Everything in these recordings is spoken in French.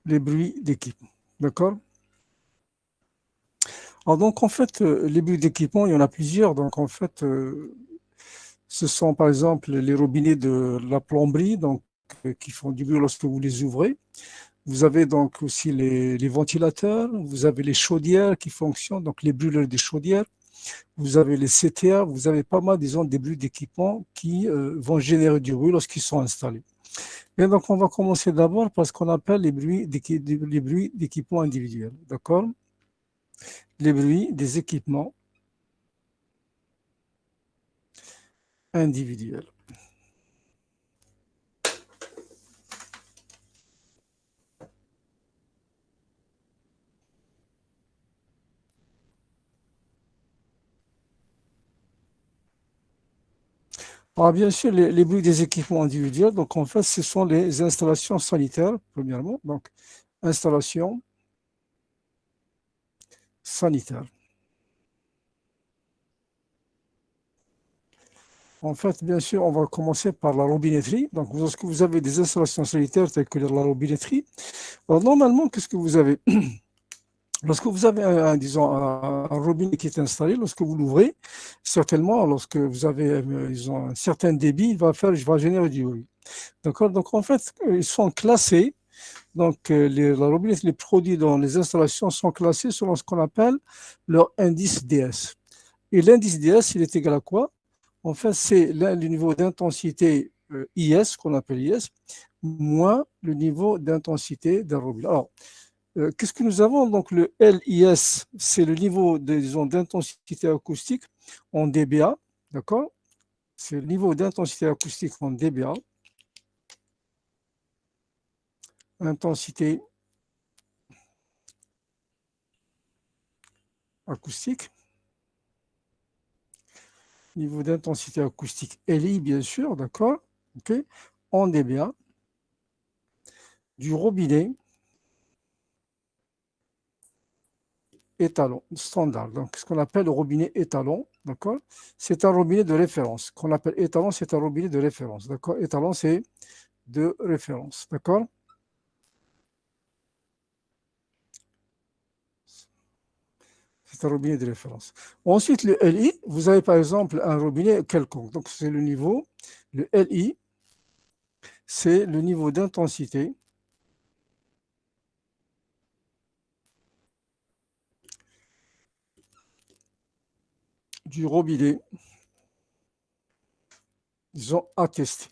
les bruits d'équipement. D'accord? Alors donc, en fait, les bruits d'équipement, il y en a plusieurs. Donc, en fait, ce sont par exemple les robinets de la plomberie, donc, qui font du bruit lorsque vous les ouvrez. Vous avez donc aussi les ventilateurs, vous avez les chaudières qui fonctionnent, donc les brûleurs des chaudières. Vous avez les CTA, vous avez pas mal, disons, des bruits d'équipement qui vont générer du bruit lorsqu'ils sont installés. Et donc, on va commencer d'abord par ce qu'on appelle les bruits d'équipement individuels. D'accord? Les bruits des équipements individuels. Alors, bien sûr, les bruits des équipements individuels, donc en fait, ce sont les installations sanitaires, premièrement. Donc, installation sanitaire. En fait, bien sûr, on va commencer par la robinetterie. Donc, lorsque vous avez des installations sanitaires telles que la robinetterie, alors normalement, qu'est-ce que vous avez? Lorsque vous avez disons, un robinet qui est installé, lorsque vous l'ouvrez, certainement, lorsque vous avez disons, un certain débit, il va générer du bruit. D'accord? Donc, en fait, ils sont classés. Donc, la robinetterie, les produits dans les installations sont classés selon ce qu'on appelle leur indice DS. Et l'indice DS, il est égal à quoi? En fait, c'est le niveau d'intensité IS, qu'on appelle IS, moins le niveau d'intensité d'un robinet. Alors, qu'est-ce que nous avons? Donc, le LIS, c'est le niveau d'intensité acoustique en dBA, d'accord? C'est le niveau d'intensité acoustique en dBA, intensité acoustique, niveau d'intensité acoustique LI, bien sûr, d'accord? Ok, en dBA, du robinet étalon, standard. Donc, ce qu'on appelle le robinet étalon, d'accord? C'est un robinet de référence. Qu'on appelle étalon, c'est un robinet de référence, d'accord? Étalon, c'est de référence, d'accord? C'est un robinet de référence. Ensuite, le LI, vous avez par exemple un robinet quelconque. Donc, c'est le niveau. Le LI, c'est le niveau d'intensité du robinet, disons, attesté.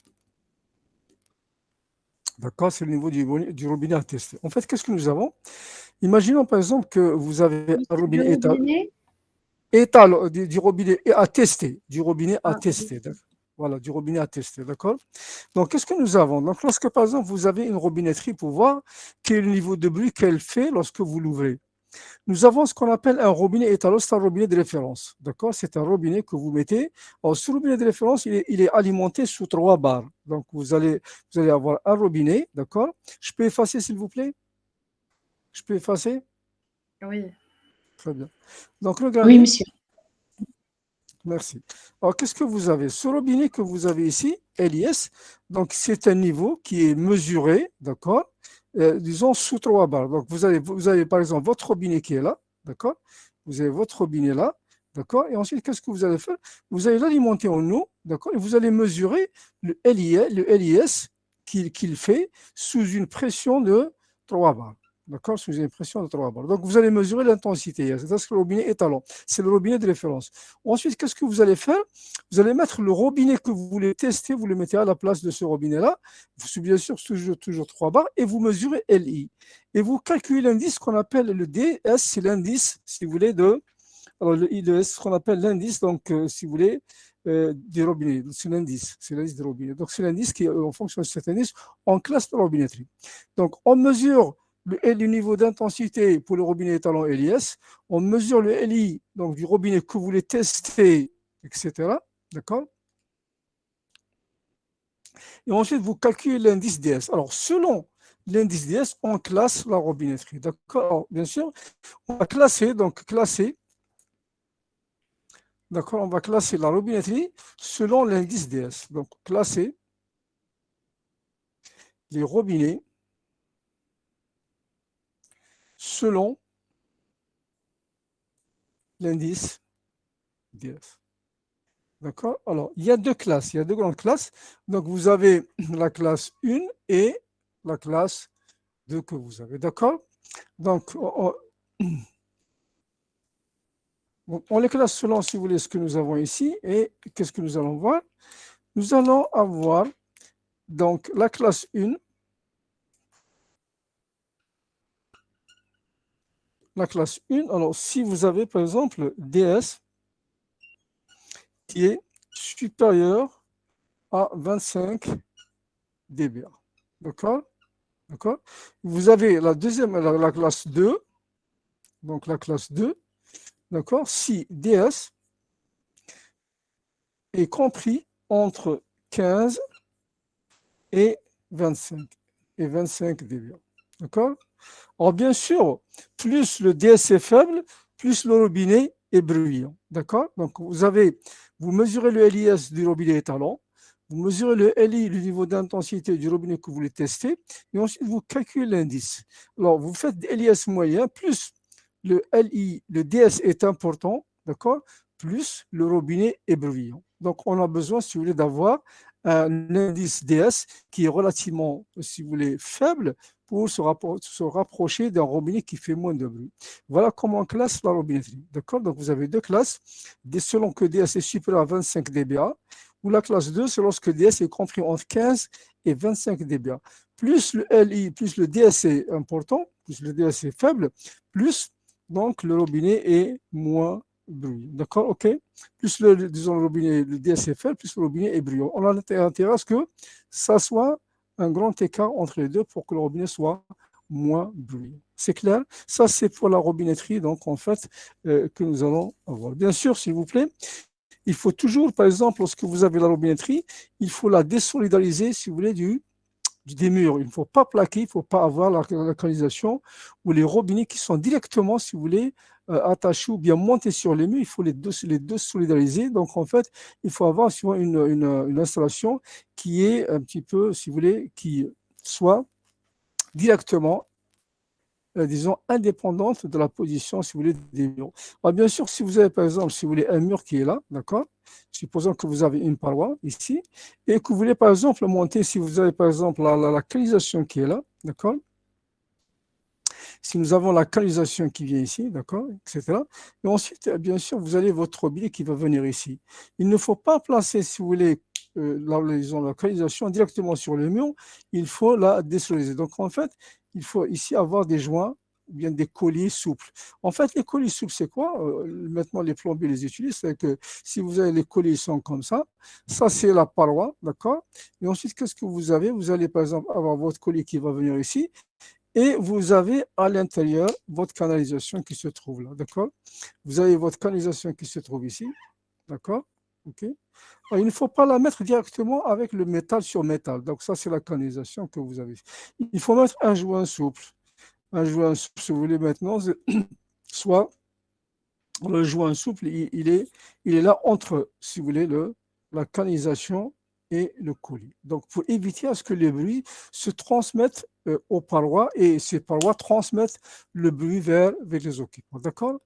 D'accord? C'est le niveau du robinet attesté. En fait, qu'est-ce que nous avons? Imaginons par exemple que vous avez un Du robinet robinet? du robinet attesté, du robinet Ah, attesté. Voilà, du robinet attesté, d'accord? Donc, qu'est-ce que nous avons? Donc, lorsque, par exemple, vous avez une robinetterie pour voir quel est le niveau de bruit qu'elle fait lorsque vous l'ouvrez. Nous avons ce qu'on appelle un robinet étalon, c'est un robinet de référence, d'accord? C'est un robinet que vous mettez. Alors, ce robinet de référence, il est alimenté sous 3 barres. Donc, vous allez avoir un robinet, d'accord? Je peux effacer, s'il vous plaît? Je peux effacer? oui. Très bien. Donc, Oui, regardez. monsieur. Merci. Alors, qu'est-ce que vous avez? Ce robinet que vous avez ici, LIS, donc c'est un niveau qui est mesuré, d'accord, disons sous 3 barres. Donc, vous avez par exemple votre robinet qui est là, d'accord? Vous avez votre robinet là, d'accord? Et ensuite, qu'est-ce que vous allez faire? Vous allez l'alimenter en eau, d'accord? Et vous allez mesurer le LIS qu'il fait sous une pression de 3 barres. D'accord? Sous une pression de 3 barres. Donc, vous allez mesurer l'intensité. C'est ce que le robinet étalon. C'est le robinet de référence. Ensuite, qu'est-ce que vous allez faire? Vous allez mettre le robinet que vous voulez tester, vous le mettez à la place de ce robinet-là. Bien sûr, toujours 3 barres, et vous mesurez LI. Et vous calculez l'indice qu'on appelle le DS, c'est l'indice, si vous voulez, alors le IDS, ce qu'on appelle l'indice, donc, si vous voulez, du robinet. C'est l'indice du robinet. Donc, c'est l'indice qui, en fonction de cet indice, on classe la robinetterie. Donc, on mesure le niveau d'intensité pour le robinet étalon LIS, on mesure le LI donc, du robinet que vous voulez tester, etc. D'accord? Et ensuite, vous calculez l'indice DS. Alors, selon l'indice DS, on classe la robinetterie. D'accord? Bien sûr, on va classer, d'accord, on va classer la robinetterie selon l'indice DS. Donc, classer les robinets selon l'indice DS. D'accord? Alors, il y a deux classes, il y a deux grandes classes. Donc, vous avez la classe 1 et la classe 2 que vous avez. D'accord? Donc, on les classe selon, si vous voulez, ce que nous avons ici. Et qu'est-ce que nous allons voir? Nous allons avoir donc la classe 1. La classe 1, alors si vous avez par exemple DS qui est supérieur à 25 dBA. D'accord? D'accord? Vous avez la deuxième, la classe 2, donc la classe 2, d'accord? Si DS est compris entre 15 et 25 dBA. D'accord? Alors, bien sûr, plus le DS est faible, plus le robinet est bruyant. D'accord? Donc, vous mesurez le LIS du robinet étalon, vous mesurez le LI, le niveau d'intensité du robinet que vous voulez tester, et ensuite vous calculez l'indice. Alors, vous faites LIS moyen, plus le LI, le DS est important, d'accord? Plus le robinet est bruyant. Donc, on a besoin, si vous voulez, d'avoir un indice DS qui est relativement, si vous voulez, faible pour se rapprocher d'un robinet qui fait moins de bruit. Voilà comment on classe la robinetterie. D'accord? Donc, vous avez deux classes, selon que DS est supérieur à 25 dBA, ou la classe 2, c'est lorsque DS est compris entre 15 et 25 dBA. Plus le LI, plus le DS est important, plus le DS est faible, plus donc le robinet est moins bruyant. D'accord? OK? Plus disons, le robinet, le DS est faible, plus le robinet est bruyant. On a intérêt à ce que ça soit un grand écart entre les deux pour que le robinet soit moins bruyant. C'est clair? Ça, c'est pour la robinetterie, donc, en fait, que nous allons avoir. Bien sûr, s'il vous plaît, il faut toujours, par exemple, lorsque vous avez la robinetterie, il faut la désolidariser, si vous voulez, des murs. Il ne faut pas plaquer, il ne faut pas avoir la canalisation ou les robinets qui sont directement, si vous voulez, attachés ou bien montés sur les murs. Il faut les deux solidariser. Donc, en fait, il faut avoir souvent une installation qui est un petit peu, si vous voulez, qui soit directement disons, indépendante de la position, si vous voulez, des murs. Alors, bien sûr, si vous avez, par exemple, si vous voulez, un mur qui est là, d'accord? Supposons que vous avez une paroi ici, et que vous voulez, par exemple, monter, si vous avez, par exemple, la canalisation qui est là, d'accord? Si nous avons la canalisation qui vient ici, d'accord, etc. Et ensuite, bien sûr, vous avez votre robinet qui va venir ici. Il ne faut pas placer, si vous voulez, la canalisation directement sur le mur, il faut la désolariser. Donc, en fait, il faut ici avoir des joints ou bien des colliers souples. En fait, les colliers souples, c'est quoi? Maintenant, les plombiers les utilisent. C'est que si vous avez les colliers, ils sont comme ça c'est la paroi, d'accord? Et ensuite, qu'est-ce que vous avez? Vous allez, par exemple, avoir votre collier qui va venir ici. Et vous avez à l'intérieur votre canalisation qui se trouve là, d'accord? Vous avez votre canalisation qui se trouve ici, d'accord? OK. Alors, il ne faut pas la mettre directement avec le métal sur métal. Donc, ça, c'est la canalisation que vous avez. Il faut mettre un joint souple. Un joint souple, si vous voulez maintenant, soit le joint souple, il est là entre, si vous voulez, la canalisation et le collier. Donc, pour éviter à ce que les bruits se transmettent aux parois et ces parois transmettent le bruit vers les occupants. D'accord?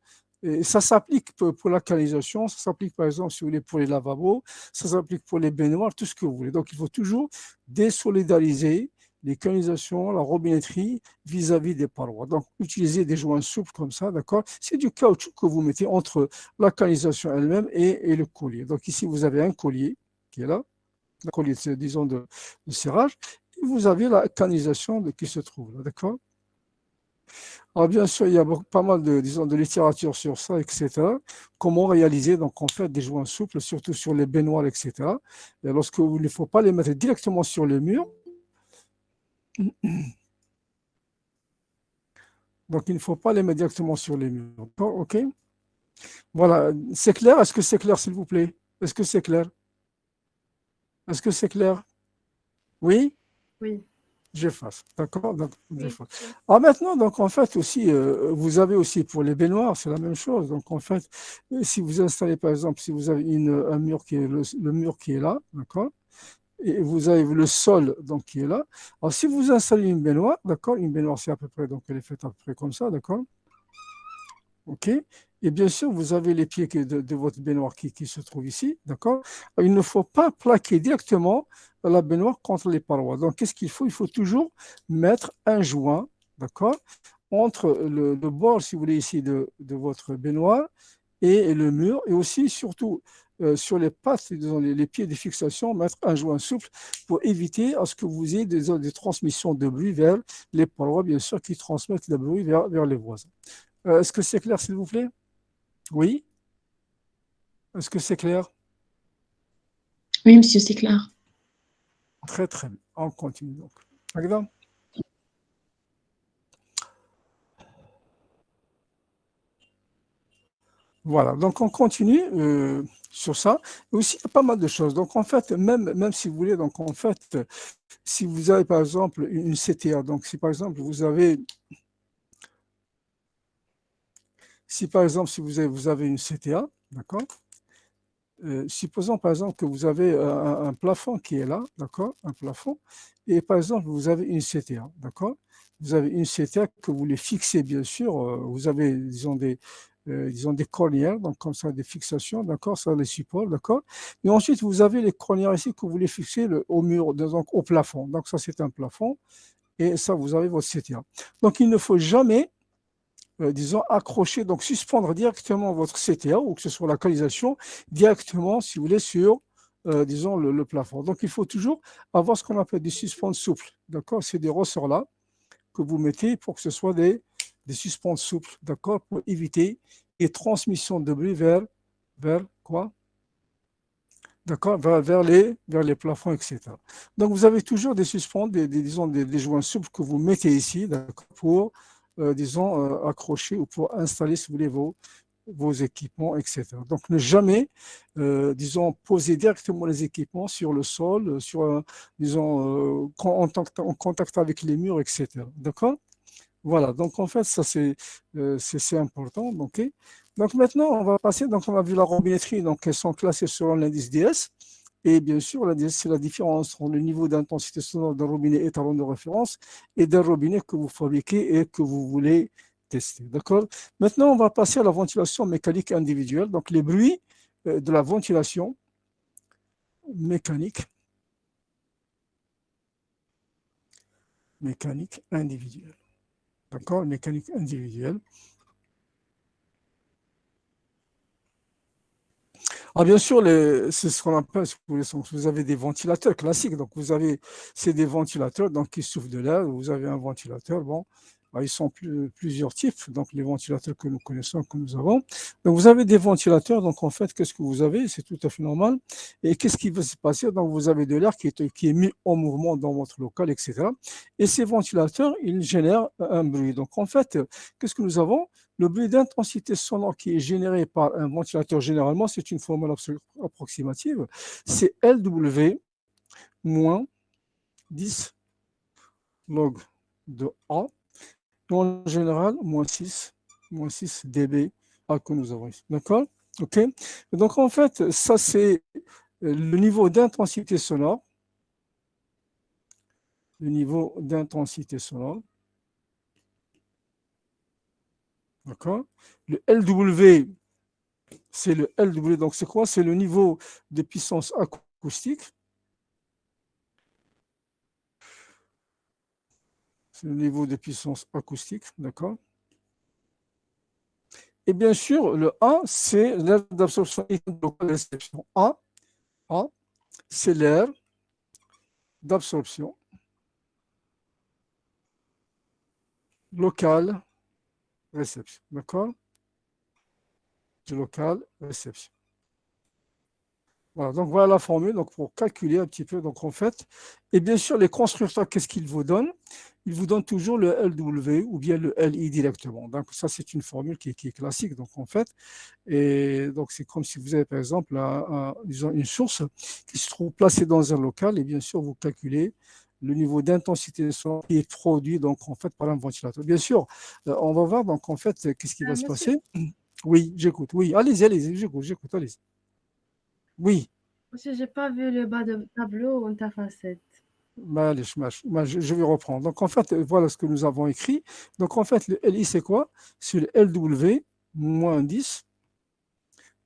Et ça s'applique pour la canalisation, ça s'applique par exemple, si vous voulez, pour les lavabos, ça s'applique pour les baignoires, tout ce que vous voulez. Donc, il faut toujours désolidariser les canalisations, la robinetterie vis-à-vis des parois. Donc, utilisez des joints souples comme ça, d'accord? C'est du caoutchouc que vous mettez entre la canalisation elle-même et le collier. Donc, ici, vous avez un collier qui est là, un collier, disons, de serrage, et vous avez la canalisation qui se trouve là, d'accord? Alors, bien sûr, il y a pas mal de littérature sur ça, etc. Comment réaliser, donc, en fait, des joints souples, surtout sur les baignoires, etc. Et lorsque il ne faut pas les mettre directement sur le mur, donc il ne faut pas les mettre directement sur les murs. OK? Voilà. C'est clair? Est-ce que c'est clair, s'il vous plaît? Est-ce que c'est clair? Est-ce que c'est clair? Oui? Oui. J'efface. D'accord? Donc, Oui. alors maintenant, donc en fait aussi, vous avez aussi pour les baignoires, c'est la même chose. Donc en fait, si vous installez par exemple, si vous avez un mur qui est le mur qui est là, d'accord? et vous avez le sol donc, qui est là. Alors, si vous installez une baignoire, d'accord, une baignoire, c'est à peu près, donc elle est faite à peu près comme ça, d'accord? OK? Et bien sûr, vous avez les pieds de votre baignoire qui se trouvent ici, d'accord? Il ne faut pas plaquer directement la baignoire contre les parois. Donc, qu'est-ce qu'il faut? Il faut toujours mettre un joint, d'accord, entre le bord, si vous voulez, ici de votre baignoire et le mur, et aussi, surtout, sur les pattes, disons, les pieds de fixation, mettre un joint souple pour éviter à ce que vous ayez des transmissions de bruit vers les parois, bien sûr, qui transmettent le bruit vers les voisins. Est-ce que c'est clair, s'il vous plaît? Oui? Est-ce que c'est clair? Oui, monsieur, c'est clair. Très, très bien. On continue donc. Magda? Voilà, donc on continue sur ça. Et aussi, il y a pas mal de choses. Donc, en fait, même si vous voulez, donc en fait, si vous avez par exemple une CTA, donc si par exemple vous avez, si par exemple, si vous avez une CTA, d'accord? Supposons par exemple que vous avez un plafond qui est là, d'accord? Un plafond, et par exemple vous avez une CTA, d'accord? Vous avez une CTA que vous les fixez bien sûr, vous avez disons des cornières, donc comme ça des fixations, d'accord? Ça les supports, d'accord? Et ensuite vous avez les cornières ici que vous les fixez au mur, donc au plafond. Donc ça c'est un plafond, et ça vous avez votre CTA. Donc il ne faut jamais disons, accrocher, donc suspendre directement votre CTA ou que ce soit la canalisation directement, si vous voulez, sur, disons, le plafond. Donc, il faut toujours avoir ce qu'on appelle des suspentes souples. D'accord? C'est des ressorts là que vous mettez pour que ce soit des suspentes souples. D'accord? Pour éviter les transmissions de bruit vers quoi? D'accord, vers les plafonds, etc. Donc, vous avez toujours des suspentes, disons, des joints souples que vous mettez ici, d'accord, pour, disons, accrocher ou pour installer, si vous voulez, vos équipements, etc. Donc, ne jamais, disons, poser directement les équipements sur le sol, disons, en contact avec les murs, etc. D'accord? Voilà, donc en fait, ça c'est important. Okay. Donc maintenant, on va passer, donc on a vu la robinetterie, donc elles sont classées selon l'indice DS. Et bien sûr, l'indice, c'est la différence entre le niveau d'intensité sonore d'un robinet étalon de référence et d'un robinet que vous fabriquez et que vous voulez tester. D'accord? Maintenant, on va passer à la ventilation mécanique individuelle, donc les bruits de la ventilation mécanique individuelle. D'accord? Mécanique individuelle. Ah, bien sûr, c'est ce qu'on appelle, vous avez des ventilateurs classiques. Donc, c'est des ventilateurs donc, qui soufflent de l'air. Vous avez un ventilateur, bon, ils sont plusieurs types, donc les ventilateurs que nous connaissons, que nous avons. Donc, vous avez des ventilateurs, donc en fait, qu'est-ce que vous avez? C'est tout à fait normal. Et qu'est-ce qui va se passer? Donc, vous avez de l'air qui est mis en mouvement dans votre local, etc. Et ces ventilateurs, ils génèrent un bruit. Donc, en fait, qu'est-ce que nous avons? Le bruit d'intensité sonore qui est généré par un ventilateur, généralement, c'est une formule approximative, c'est LW moins 10 log de A, en général, moins 6 dB A que nous avons ici. D'accord? OK? Donc, en fait, ça, c'est le niveau d'intensité sonore. Le niveau d'intensité sonore. D'accord? Le LW, c'est le LW, donc c'est quoi? C'est le niveau de puissance acoustique. C'est le niveau de puissance acoustique, d'accord? Et bien sûr, le A, c'est l'air d'absorption et de réception. A c'est l'air d'absorption locale réception, d'accord? Locale réception. Voilà, donc voilà la formule donc pour calculer un petit peu. Donc en fait, et bien sûr, les constructeurs, qu'est-ce qu'ils vous donnent? Ils vous donnent toujours le LW ou bien le LI directement. Donc ça, c'est une formule qui est classique. Donc en fait, et donc c'est comme si vous avez par exemple disons une source qui se trouve placée dans un local et bien sûr, vous calculez le niveau d'intensité sonore qui est produit donc en fait par un ventilateur. Bien sûr, on va voir donc en fait qu'est-ce qui va se Monsieur, passer. Oui, j'écoute. Oui, allez-y, j'écoute, allez-y. Oui. Monsieur, j'ai pas vu le bas de tableau ou ta facette. Je vais reprendre. Donc, en fait, voilà ce que nous avons écrit. Donc, en fait, le LI, c'est quoi? C'est le LW moins 10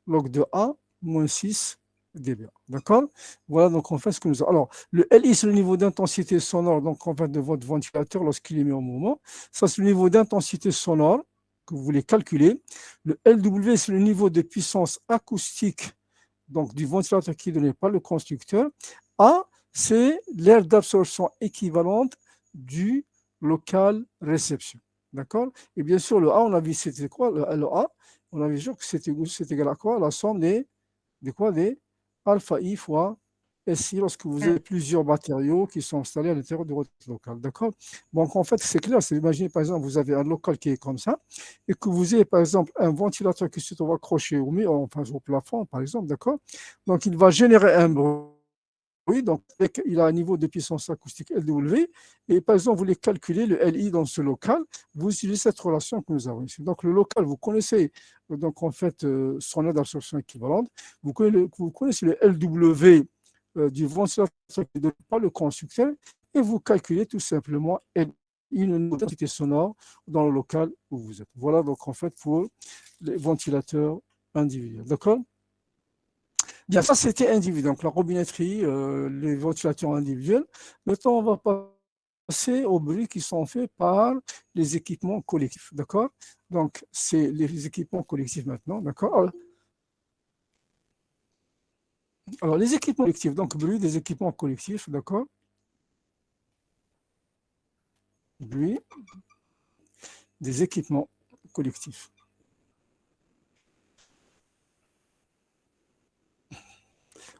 log de A moins 6 dBA. D'accord? Voilà, donc en fait, ce que nous avons. Alors, le LI, c'est le niveau d'intensité sonore, donc en fait, de votre ventilateur lorsqu'il est mis en mouvement. Ça, c'est le niveau d'intensité sonore que vous voulez calculer. Le LW, c'est le niveau de puissance acoustique donc du ventilateur qui est donné par le constructeur. A, c'est l'aire d'absorption équivalente du local réception. D'accord? Et bien sûr, le A, on a vu c'était quoi? Le A, on avait vu que c'est égal à quoi? La somme des alpha I fois SI lorsque vous avez plusieurs matériaux qui sont installés à l'intérieur de votre local. D'accord? Donc, en fait, c'est clair. Imaginez, par exemple, vous avez un local qui est comme ça et que vous avez, par exemple, un ventilateur qui se trouve accroché au mur, enfin, au plafond, par exemple. D'accord? Donc, il va générer un bruit. Donc, il a un niveau de puissance acoustique LW. Et par exemple, vous voulez calculer le LI dans ce local, vous utilisez cette relation que nous avons ici. Donc, le local, vous connaissez donc en fait son aire d'absorption équivalente. Vous connaissez le LW du ventilateur qui donne par le constructeur et vous calculez tout simplement une intensité sonore dans le local où vous êtes. Voilà donc en fait pour les ventilateurs individuels. D'accord? Bien, ça c'était individuel. Donc la robinetterie, les ventilateurs individuels. Maintenant, on va passer aux bruits qui sont faits par les équipements collectifs. D'accord? Donc, c'est les équipements collectifs maintenant. D'accord? Alors, les équipements collectifs, donc bruit des équipements collectifs, d'accord? Bruit des équipements collectifs.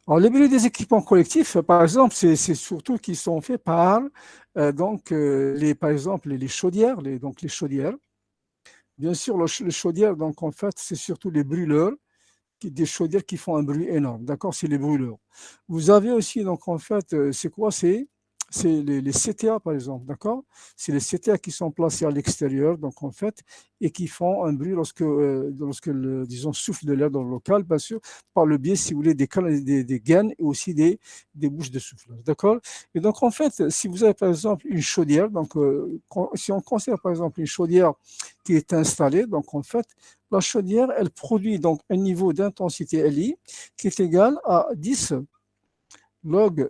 Alors, les bruits des équipements collectifs, par exemple, c'est surtout qui sont faits par, par exemple, les chaudières, donc les chaudières. Bien sûr, les chaudières, donc en fait, c'est surtout les brûleurs, des chaudières qui font un bruit énorme, d'accord? C'est les brûleurs. Vous avez aussi, donc en fait, c'est quoi? C'est les CTA, par exemple, d'accord? C'est les CTA qui sont placés à l'extérieur, donc en fait, et qui font un bruit lorsque disons, souffle de l'air dans le local, bien sûr, par le biais, si vous voulez, des gaines et aussi des bouches de soufflage, d'accord? Et donc, en fait, si vous avez, par exemple, une chaudière, donc, si on considère, par exemple, une chaudière qui est installée, donc, en fait, la chaudière, elle produit donc un niveau d'intensité LI qui est égal à 10 log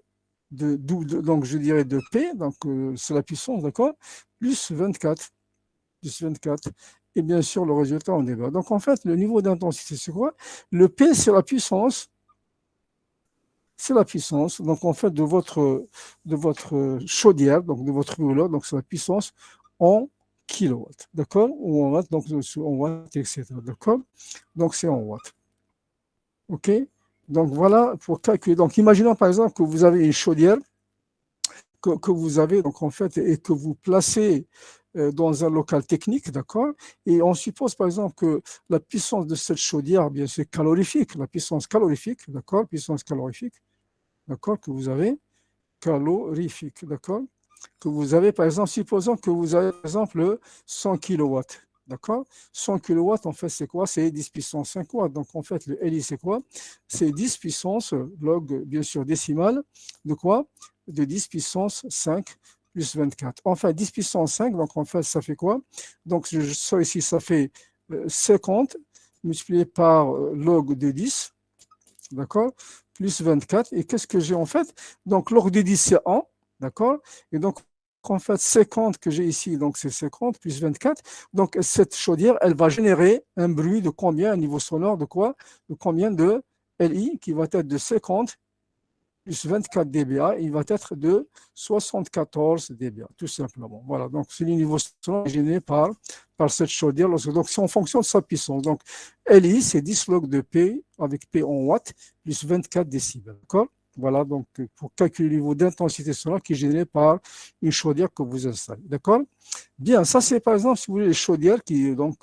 donc je dirais de P, donc c'est la puissance, d'accord, plus 24, plus 24. Et bien sûr, le résultat, on est bas. Donc en fait, le niveau d'intensité, c'est quoi? Le P, c'est la puissance. C'est la puissance, donc en fait, de votre chaudière, donc de votre brûleur, donc c'est la puissance en kilowatts, d'accord? Ou en watts, donc en watts, etc. D'accord? Donc c'est en watts. OK? Donc voilà pour calculer. Donc imaginons par exemple que vous avez une chaudière que vous avez donc en fait et que vous placez dans un local technique, d'accord? Et on suppose par exemple que la puissance de cette chaudière, bien c'est calorifique, la puissance calorifique, d'accord? Puissance calorifique, d'accord? Que vous avez calorifique, d'accord? Que vous avez par exemple, supposons que vous avez par exemple 100 kilowatts. D'accord? 100 kilowatts, en fait, c'est quoi? C'est 10 puissance 5 watts. Donc, en fait, le LI, c'est quoi? C'est 10 puissance log, bien sûr, décimale, de quoi? De 10 puissance 5 plus 24. Enfin, 10 puissance 5, donc en fait, ça fait quoi? Donc, je sors ici, ça fait 50 multiplié par log de 10, d'accord? Plus 24. Et qu'est-ce que j'ai en fait? Donc, log de 10, c'est 1, d'accord? Et donc, en fait, 50 que j'ai ici, donc c'est 50 plus 24. Donc, cette chaudière, elle va générer un bruit de combien, un niveau sonore de quoi? De combien de LI qui va être de 50 plus 24 dBA, il va être de 74 dBA, tout simplement. Voilà, donc c'est le niveau sonore généré par cette chaudière. Donc, c'est en fonction de sa puissance. Donc, LI, c'est 10 log de P avec P en watts, plus 24 décibels. D'accord? Voilà, donc pour calculer le niveau d'intensité sonore qui est généré par une chaudière que vous installez. D'accord? Bien, ça c'est par exemple, si vous voulez, les chaudières qui, donc,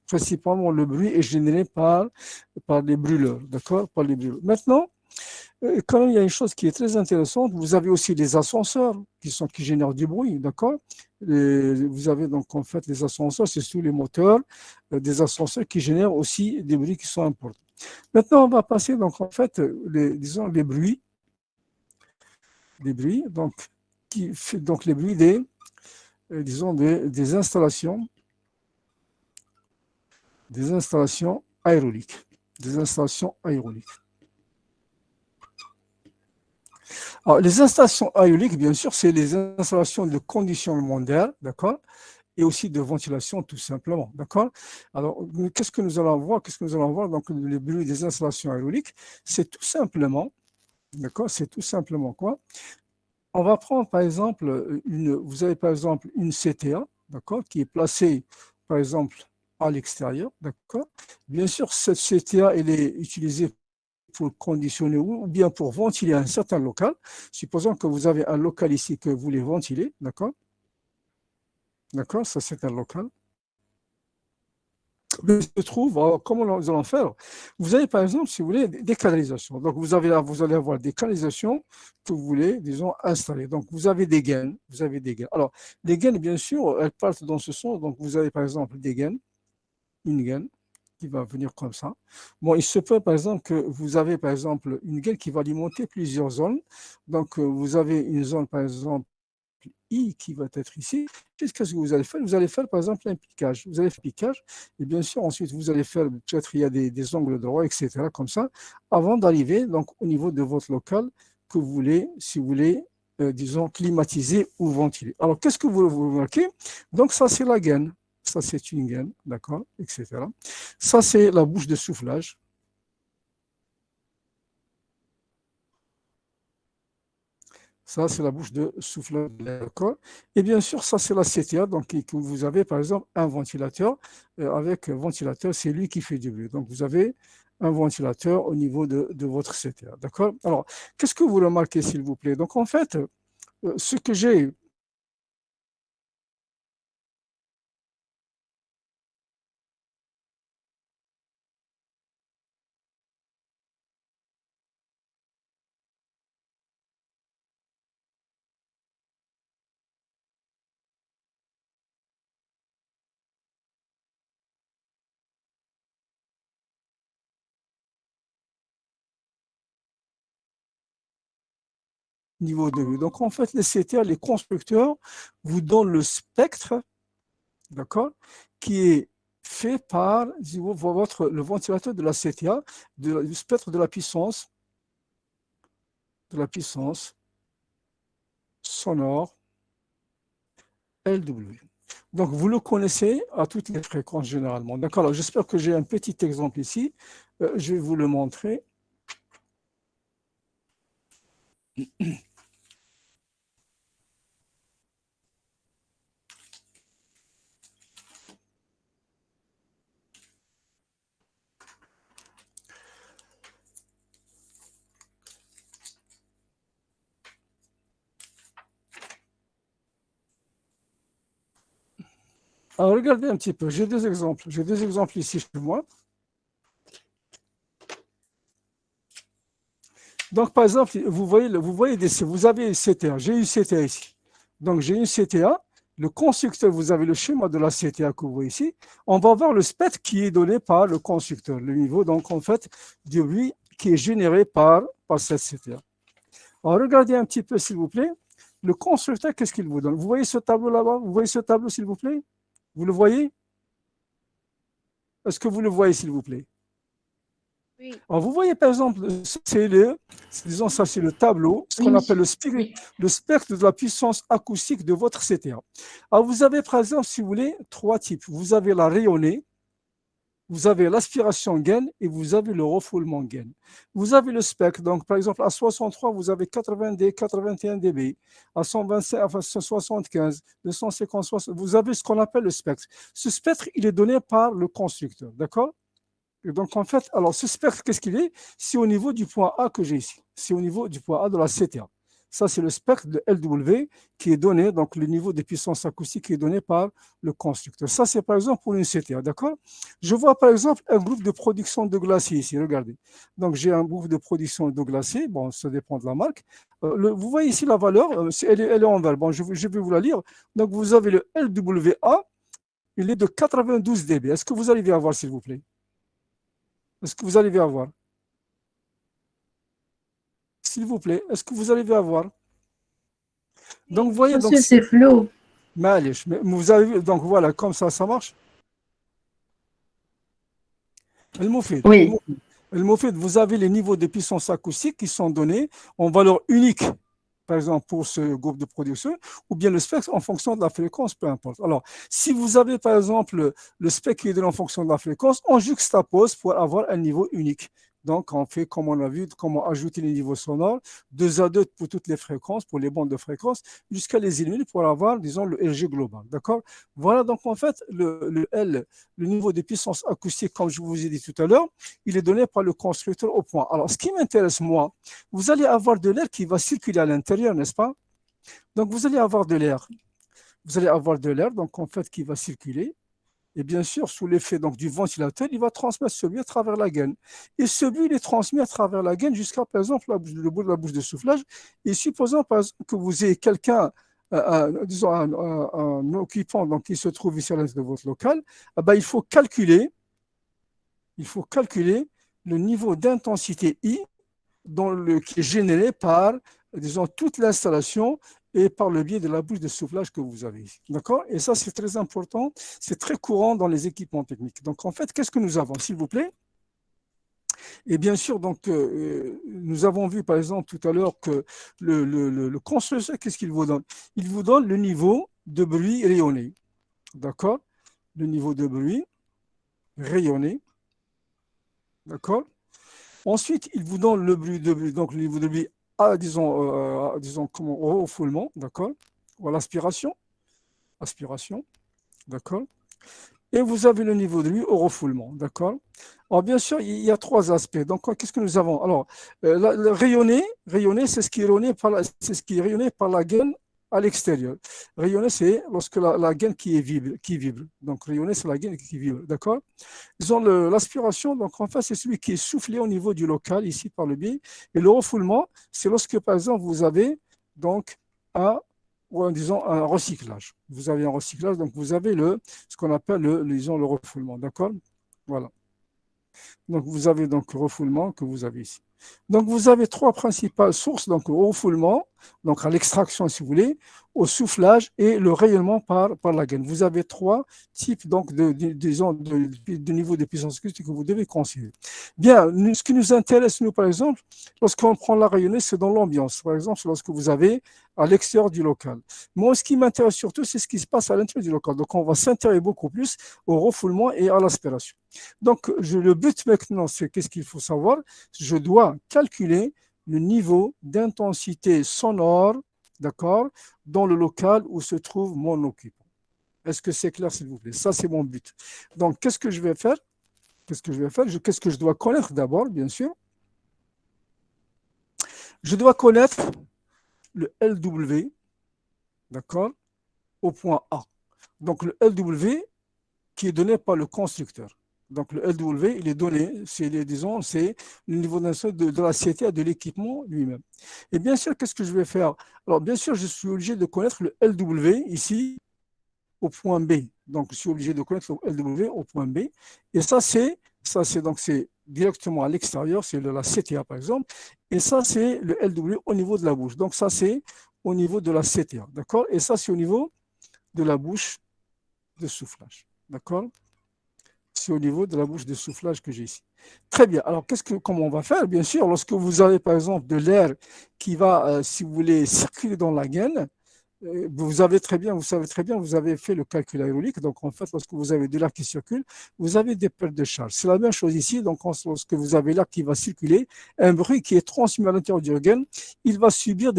principalement le bruit est généré par les brûleurs. D'accord? Par les brûleurs. Maintenant, quand même, il y a une chose qui est très intéressante. Vous avez aussi les ascenseurs qui génèrent du bruit, d'accord? Vous avez donc en fait les ascenseurs, c'est sous les moteurs, des ascenseurs qui génèrent aussi des bruits qui sont importants. Maintenant, on va passer, donc, en fait, disons, les bruits, donc, donc les bruits disons, des installations aéroliques. Des installations aéroliques. Alors, les installations aéroliques, bien sûr, c'est les installations de conditionnement d'air, d'accord, et aussi de ventilation, tout simplement, d'accord. Alors, qu'est-ce que nous allons voir? Donc, le bruit des installations aéroliques, c'est tout simplement, d'accord, c'est tout simplement quoi? On va prendre, par exemple, vous avez par exemple une CTA, d'accord, qui est placée, par exemple, à l'extérieur, d'accord. Bien sûr, cette CTA, elle est utilisée pour conditionner ou bien pour ventiler un certain local. Supposons que vous avez un local ici que vous voulez ventiler, d'accord? D'accord, ça c'est un local. Mais se trouve, alors, comment nous allons faire? Vous avez par exemple, si vous voulez, des canalisations. Donc vous allez avoir des canalisations que vous voulez, disons, installer. Donc vous avez des gaines, Alors les gaines, bien sûr, elles partent dans ce sens. Donc vous avez par exemple des gaines, une gaine qui va venir comme ça. Bon, il se peut par exemple que vous avez par exemple une gaine qui va alimenter plusieurs zones. Donc vous avez une zone par exemple I qui va être ici. Qu'est-ce que vous allez faire? Vous allez faire par exemple un piquage. Vous allez faire un piquage et bien sûr ensuite vous allez faire peut-être il y a des angles droits, etc. comme ça, avant d'arriver donc au niveau de votre local que vous voulez, si vous voulez, disons, climatiser ou ventiler. Alors qu'est-ce que vous remarquez? Donc ça c'est la gaine. Ça c'est une gaine, d'accord, etc. Ça c'est la bouche de soufflage. Ça, c'est la bouche de souffle d'accord. Et bien sûr, ça, c'est la CTA. Donc, vous avez, par exemple, un ventilateur. Avec un ventilateur, c'est lui qui fait du bruit. Donc, vous avez un ventilateur au niveau de votre CTA. D'accord? Alors, qu'est-ce que vous remarquez, s'il vous plaît? Donc, en fait, ce que j'ai niveau de vue. Donc, en fait, les CTA, les constructeurs vous donnent le spectre, d'accord, qui est fait par le ventilateur de la CTA, du spectre de la puissance sonore LW. Donc, vous le connaissez à toutes les fréquences généralement. D'accord. Alors, j'espère que j'ai un petit exemple ici. Je vais vous le montrer. Alors, regardez un petit peu. J'ai deux exemples. J'ai deux exemples ici chez moi. Donc, par exemple, vous avez une CTA. J'ai une CTA ici. Donc, j'ai une CTA. Le constructeur, vous avez le schéma de la CTA que vous voyez ici. On va voir le spectre qui est donné par le constructeur. Le niveau, donc, en fait, du bruit qui est généré par cette CTA. Alors, regardez un petit peu, s'il vous plaît. Le constructeur, qu'est-ce qu'il vous donne? Vous voyez ce tableau là-bas? Vous voyez ce tableau, s'il vous plaît? Vous le voyez? Est-ce que vous le voyez, s'il vous plaît? Oui. Alors, vous voyez, par exemple, disons ça, c'est le tableau, ce qu'on appelle le spectre de la puissance acoustique de votre CTA. Alors, vous avez, par exemple, si vous voulez, trois types. Vous avez la rayonnée, vous avez l'aspiration gaine et vous avez le refoulement gaine. Vous avez le spectre, donc par exemple à 63, vous avez 80 D, 81 dB, à 125, enfin 75, 250, 60, vous avez ce qu'on appelle le spectre. Ce spectre, il est donné par le constructeur, d'accord? Et donc en fait, alors ce spectre, qu'est-ce qu'il est? C'est au niveau du point A que j'ai ici. C'est au niveau du point A de la CTA. Ça, c'est le spectre de LW qui est donné, donc le niveau de puissance acoustique qui est donné par le constructeur. Ça, c'est par exemple pour une CTA, d'accord? Je vois par exemple un groupe de production de glaciers ici, regardez. Donc j'ai un groupe de production de glaciers, bon, ça dépend de la marque. Vous voyez ici la valeur, elle est en vert. Bon, je vais vous la lire. Donc vous avez le LWA, il est de 92 dB. Est-ce que vous arrivez à voir, s'il vous plaît? Est-ce que vous arrivez à voir? S'il vous plaît, est-ce que vous arrivez à voir? Donc, vous voyez, donc, Monsieur, c'est flou. معليش, mais vous avez vu, donc voilà, comme ça marche. المفيد Oui. المفيد, vous avez les niveaux de puissance acoustique qui sont donnés en valeur unique, par exemple pour ce groupe de production, ou bien le spectre en fonction de la fréquence, peu importe. Alors, si vous avez par exemple le spectre qui est donné en fonction de la fréquence, on juxtapose pour avoir un niveau unique. Donc, on fait, comme on a vu, comment ajouter les niveaux sonores, 2 à 2 pour toutes les fréquences, pour les bandes de fréquences, jusqu'à les éliminer pour avoir, disons, le LG global. D'accord? Voilà, donc en fait, le L, le niveau de puissance acoustique, comme je vous ai dit tout à l'heure, il est donné par le constructeur au point. Alors, ce qui m'intéresse, moi, vous allez avoir de l'air qui va circuler à l'intérieur, n'est-ce pas? Donc, vous allez avoir de l'air. Vous allez avoir de l'air, donc en fait, qui va circuler. Et bien sûr, sous l'effet donc, du ventilateur, il va transmettre ce bruit à travers la gaine. Et ce bruit, il est transmis à travers la gaine jusqu'à, par exemple, le bout de la bouche de soufflage. Et supposons, par exemple, que vous ayez quelqu'un, disons, un occupant donc, qui se trouve ici à l'intérieur de votre local, ben, il faut calculer le niveau d'intensité I qui est généré par, disons, toute l'installation et par le biais de la bouche de soufflage que vous avez ici. D'accord? Et ça, c'est très important. C'est très courant dans les équipements techniques. Donc, en fait, qu'est-ce que nous avons, s'il vous plaît? Et bien sûr, donc, nous avons vu, par exemple, tout à l'heure que le constructeur, qu'est-ce qu'il vous donne? Il vous donne le niveau de bruit rayonné. D'accord? Le niveau de bruit rayonné. D'accord? Ensuite, il vous donne le bruit de bruit, donc le niveau de bruit à, disons comment, au refoulement, d'accord? Ou à l'aspiration, aspiration, d'accord? Et vous avez le niveau de bruit au refoulement, d'accord? Alors, bien sûr, il y a 3 aspects. Donc, qu'est-ce que nous avons? Alors, le rayonner, c'est ce qui est rayonné par la gaine à l'extérieur. Rayonner, c'est lorsque la gaine qui vibre. Donc, rayonner, c'est la gaine qui vibre, d'accord? Ils ont l'aspiration, donc en fait, c'est celui qui est soufflé au niveau du local, ici par le biais. Et le refoulement, c'est lorsque, par exemple, vous avez donc disons, un recyclage. Vous avez un recyclage, donc vous avez ce qu'on appelle disons, le refoulement. D'accord? Voilà. Donc, vous avez donc le refoulement que vous avez ici. Donc, vous avez 3 principales sources, donc au refoulement, donc à l'extraction, si vous voulez, au soufflage et le rayonnement par la gaine. Vous avez 3 types donc, de niveau de puissance acoustique que vous devez considérer. Bien, ce qui nous intéresse, nous, par exemple, lorsqu'on prend la rayonnée, c'est dans l'ambiance. Par exemple, c'est lorsque vous avez à l'extérieur du local. Moi, ce qui m'intéresse surtout, c'est ce qui se passe à l'intérieur du local. Donc, on va s'intéresser beaucoup plus au refoulement et à l'aspiration. Donc, le but maintenant, c'est qu'est-ce qu'il faut savoir? Je dois calculer le niveau d'intensité sonore, d'accord, dans le local où se trouve mon occupant. Est-ce que c'est clair, s'il vous plaît? Ça, c'est mon but. Donc, qu'est-ce que je vais faire? Qu'est-ce que je dois connaître d'abord, bien sûr? Je dois connaître le LW, d'accord, au point A. Donc, le LW qui est donné par le constructeur. Donc, le LW, il est donné, disons, c'est le niveau d'intensité de la CTA de l'équipement lui-même. Et bien sûr, qu'est-ce que je vais faire? Alors, bien sûr, je suis obligé de connaître le LW ici au point B. Donc, je suis obligé de connaître le LW au point B. Et c'est directement à l'extérieur, c'est de la CTA par exemple. Et ça, c'est le LW au niveau de la bouche. Donc, ça, c'est au niveau de la CTA. D'accord? Et ça, c'est au niveau de la bouche de soufflage. D'accord? C'est au niveau de la bouche de soufflage que j'ai ici. Très bien. Alors, comment on va faire? Bien sûr, lorsque vous avez, par exemple, de l'air qui va, si vous voulez, circuler dans la gaine, vous savez très bien, vous avez fait le calcul aérolique. Donc, en fait, lorsque vous avez de l'air qui circule, vous avez des pertes de charge. C'est la même chose ici. Donc, lorsque vous avez l'air qui va circuler, un bruit qui est transmis à l'intérieur du gaine, il va subir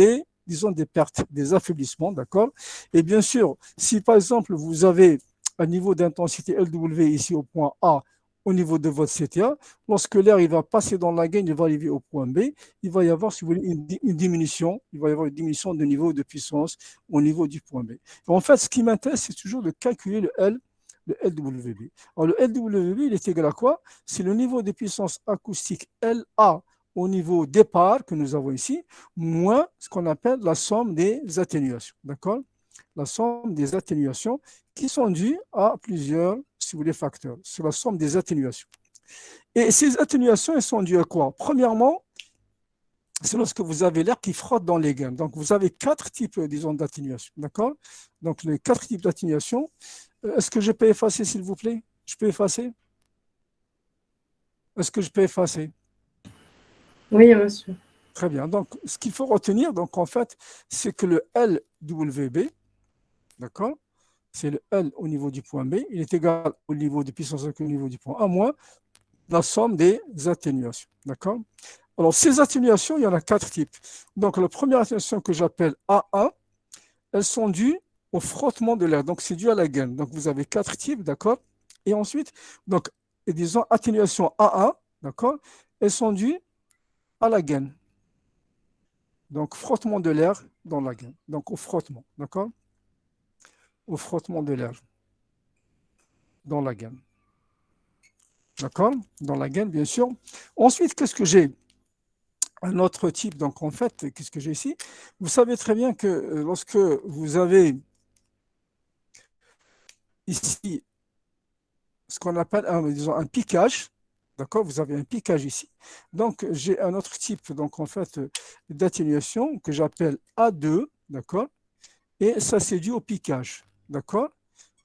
disons, des pertes, des affaiblissements, d'accord? Et bien sûr, si par exemple, vous avez un niveau d'intensité LW ici au point A, au niveau de votre CTA, lorsque l'air il va passer dans la gaine, il va arriver au point B, il va y avoir, si vous voulez, une diminution, il va y avoir une diminution de niveau de puissance au niveau du point B. Et en fait, ce qui m'intéresse, c'est toujours de calculer le LWB. Alors, le LWB, il est égal à quoi? C'est le niveau de puissance acoustique LA au niveau départ que nous avons ici, moins ce qu'on appelle la somme des atténuations. D'accord? La somme des atténuations qui sont dues à plusieurs, si vous voulez, facteurs. C'est la somme des atténuations. Et ces atténuations, elles sont dues à quoi? Premièrement, c'est lorsque vous avez l'air qui frotte dans les gaines. Donc, vous avez 4 types, disons, d'atténuation. D'accord? Donc, les 4 types d'atténuation. Est-ce que je peux effacer, s'il vous plaît? Je peux effacer? Est-ce que je peux effacer? Oui, monsieur. Très bien. Donc, ce qu'il faut retenir, donc, en fait, c'est que le LWB, d'accord? C'est le L au niveau du point B, il est égal au niveau de puissance au niveau du point A moins la somme des atténuations. D'accord? Alors, ces atténuations, il y en a 4 types. Donc, la première atténuation que j'appelle A1, elles sont dues au frottement de l'air. Donc, c'est dû à la gaine. Donc, vous avez 4 types, d'accord? Et ensuite, donc, et disons, atténuation A1, d'accord? Elles sont dues à la gaine. Donc, frottement de l'air dans la gaine. Donc, au frottement, d'accord? Au frottement de l'air dans la gaine. D'accord? Dans la gaine, bien sûr. Ensuite, qu'est-ce que j'ai? Un autre type, donc en fait, qu'est-ce que j'ai ici? Vous savez très bien que lorsque vous avez ici ce qu'on appelle disons, un piquage, d'accord? Vous avez un piquage ici. Donc, j'ai un autre type, donc en fait, d'atténuation que j'appelle A2, d'accord? Et ça, c'est dû au piquage, d'accord?